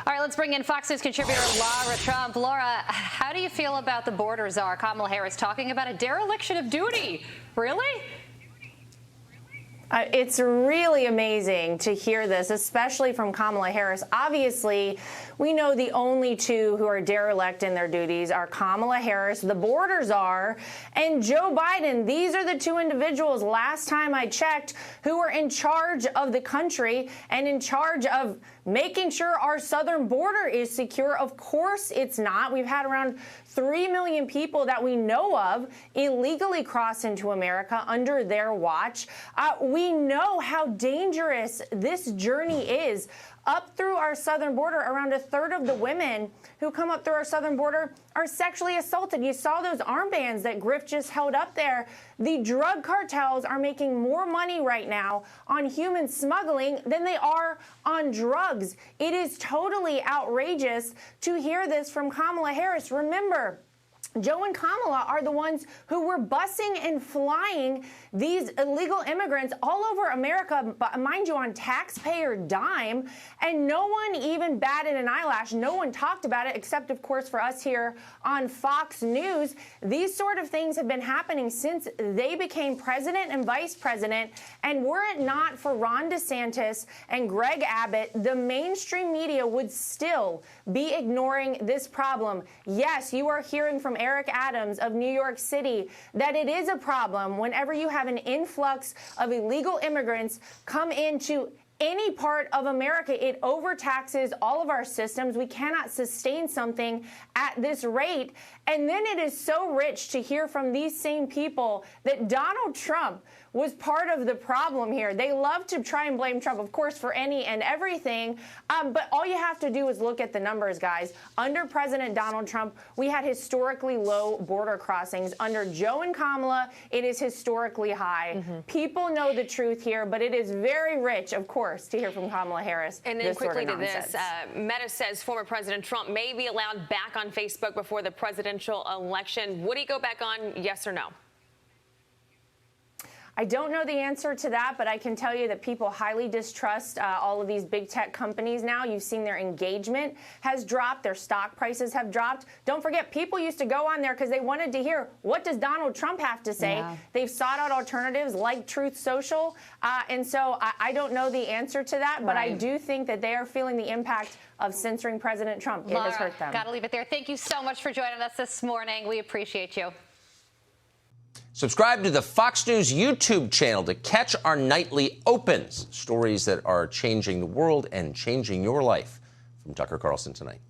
All right, let's bring in Fox News contributor Lara Trump. Laura, how do you feel about the border czar Kamala Harris talking about a dereliction of duty? Really? It's really amazing to hear this, especially from Kamala Harris. Obviously, we know the only two who are derelict in their duties are Kamala Harris, the border czar, and Joe Biden. These are the two individuals, last time I checked, who are in charge of the country and in charge of making sure our southern border is secure. Of course it's not. We've had around 3 million people that we know of illegally cross into America under their watch. We know how dangerous this journey is. Up through our southern border, around a third of the women who come up through our southern border are sexually assaulted. You saw those armbands that Griff just held up there. The drug cartels are making more money right now on human smuggling than they are on drugs. It is totally outrageous to hear this from Kamala Harris. Remember, Joe and Kamala are the ones who were busing and flying these illegal immigrants all over America, mind you, on taxpayer dime, and no one even batted an eyelash. No one talked about it, except, of course, for us here on Fox News. These sort of things have been happening since they became president and vice president, and were it not for Ron DeSantis and Greg Abbott, the mainstream media would still be ignoring this problem. Yes, you are hearing from Eric Adams of New York City that it is a problem whenever you have an influx of illegal immigrants come into any part of America. It overtaxes all of our systems. We cannot sustain something at this rate. And then it is so rich to hear from these same people that Donald Trump was part of the problem here. They love to try and blame Trump, of course, for any and everything. But all you have to do is look at the numbers, guys. Under President Donald Trump, we had historically low border crossings. Under Joe and Kamala, it is historically high. People know the truth here, but it is very rich, of course, to hear from Kamala Harris. And then quickly to this, Meta says former President Trump may be allowed back on Facebook before the presidential election. Would he go back on, yes or no? I don't know the answer to that, but I can tell you that people highly distrust all of these big tech companies now. You've seen their engagement has dropped. Their stock prices have dropped. Don't forget, people used to go on there because they wanted to hear, what does Donald Trump have to say? Yeah. They've sought out alternatives like Truth Social. And so I don't know the answer to that, but I do think that they are feeling the impact of censoring President Trump. It has hurt them. Got to leave it there. Thank you so much for joining us this morning. We appreciate you. Subscribe to the Fox News YouTube channel to catch our nightly opens, stories that are changing the world and changing your life. From Tucker Carlson tonight.